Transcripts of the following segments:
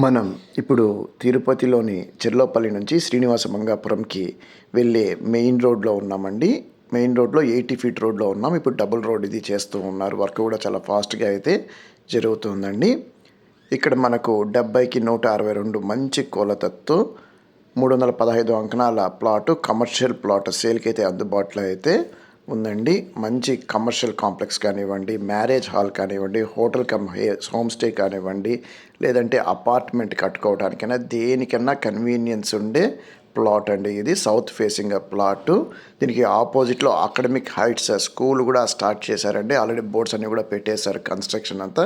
మనం ఇప్పుడు తిరుపతిలోని చెర్లోపల్లి నుంచి శ్రీనివాస మంగాపురంకి వెళ్ళే మెయిన్ రోడ్లో ఉన్నామండి. మెయిన్ రోడ్లో 80 ఫీట్ రోడ్లో ఉన్నాం. ఇప్పుడు డబుల్ రోడ్ ఇది చేస్తూ ఉన్నారు. వర్క్ కూడా చాలా ఫాస్ట్గా అయితే జరుగుతుందండి. ఇక్కడ మనకు 70కి 162 మంచి కొలతతో 315 అంకణాల ప్లాటు, కమర్షియల్ ప్లాట్ సేల్కి అయితే అందుబాటులో అయితే ఉందండి. మంచి కమర్షియల్ కాంప్లెక్స్ కానివ్వండి, మ్యారేజ్ హాల్ కానివ్వండి, హోటల్ కమ్ హోమ్ స్టే కానివ్వండి, లేదంటే అపార్ట్మెంట్ కట్టుకోవడానికైనా దేనికన్నా కన్వీనియన్స్ ఉండే ప్లాట్ అండి. ఇది సౌత్ ఫేసింగ్ ప్లాటు. దీనికి ఆపోజిట్లో అకాడమిక్ హైట్స్ స్కూల్ కూడా స్టార్ట్ చేశారండి. ఆల్రెడీ బోర్డ్స్ అన్నీ కూడా పెట్టేశారు. కన్స్ట్రక్షన్ అంతా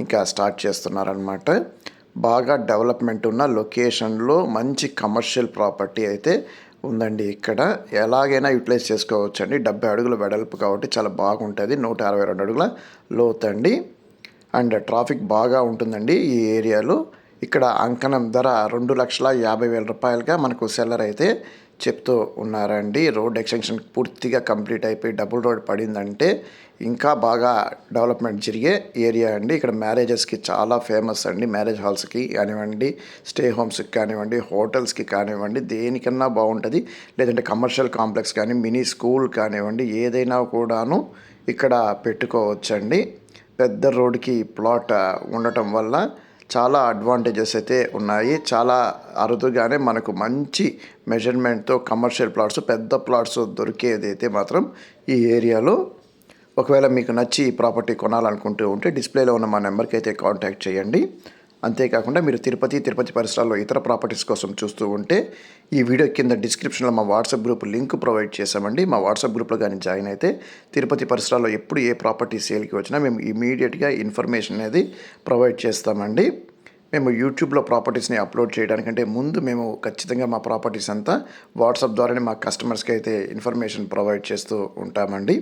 ఇంకా స్టార్ట్ చేస్తున్నారనమాట. బాగా డెవలప్మెంట్ ఉన్న లొకేషన్లో మంచి కమర్షియల్ ప్రాపర్టీ అయితే ఉందండి. ఇక్కడ ఎలాగైనా యూటిలైజ్ చేసుకోవచ్చు అండి. 70 అడుగుల వెడల్పు కాబట్టి చాలా బాగుంటుంది. 162 అడుగుల లోతండి. అండ్ ట్రాఫిక్ బాగా ఉంటుందండి ఈ ఏరియాలో. ఇక్కడ అంకణం ధర 2,50,000 రూపాయలుగా మనకు సెల్లర్ అయితే చెప్తూ ఉన్నారండి. రోడ్ ఎక్స్టెన్షన్ పూర్తిగా కంప్లీట్ అయిపోయి డబుల్ రోడ్ పడిందంటే ఇంకా బాగా డెవలప్మెంట్ జరిగే ఏరియా అండి. ఇక్కడ మ్యారేజెస్కి చాలా ఫేమస్ అండి. మ్యారేజ్ హాల్స్కి కానివ్వండి, స్టే హోమ్స్కి కానివ్వండి, హోటల్స్కి కానివ్వండి, దేనికన్నా బాగుంటుంది. లేదంటే కమర్షియల్ కాంప్లెక్స్ కానీ, మినీ స్కూల్ కానివ్వండి, ఏదైనా కూడాను ఇక్కడ పెట్టుకోవచ్చండి. పెద్ద రోడ్కి ప్లాట్ ఉండటం వల్ల చాలా అడ్వాంటేజెస్ అయితే ఉన్నాయి. చాలా అరుదుగానే మనకు మంచి మెజర్మెంట్తో కమర్షియల్ ప్లాట్స్, పెద్ద ప్లాట్స్ దొరికేది అయితే మాత్రం ఈ ఏరియాలో. ఒకవేళ మీకు నచ్చి ఈ ప్రాపర్టీ కొనాలనుకుంటూ ఉంటే డిస్ప్లేలో ఉన్న మా నెంబర్కి అయితే కాంటాక్ట్ చేయండి. అంతేకాకుండా మీరు తిరుపతి పరిసరాల్లో ఇతర ప్రాపర్టీస్ కోసం చూస్తూ ఉంటే ఈ వీడియో కింద డిస్క్రిప్షన్లో మా వాట్సాప్ గ్రూప్ లింక్ ప్రొవైడ్ చేసామండి. మా వాట్సాప్ గ్రూప్లో కానీ జాయిన్ అయితే తిరుపతి పరిసరాల్లో ఎప్పుడు ఏ ప్రాపర్టీ సేల్కి వచ్చినా మేము ఇమీడియట్గా ఇన్ఫర్మేషన్ అనేది ప్రొవైడ్ చేస్తామండి. మేము యూట్యూబ్లో ప్రాపర్టీస్ని అప్లోడ్ చేయడానికంటే ముందు మేము ఖచ్చితంగా మా ప్రాపర్టీస్ అంతా వాట్సాప్ ద్వారానే మా కస్టమర్స్కి అయితే ఇన్ఫర్మేషన్ ప్రొవైడ్ చేస్తూ ఉంటామండి.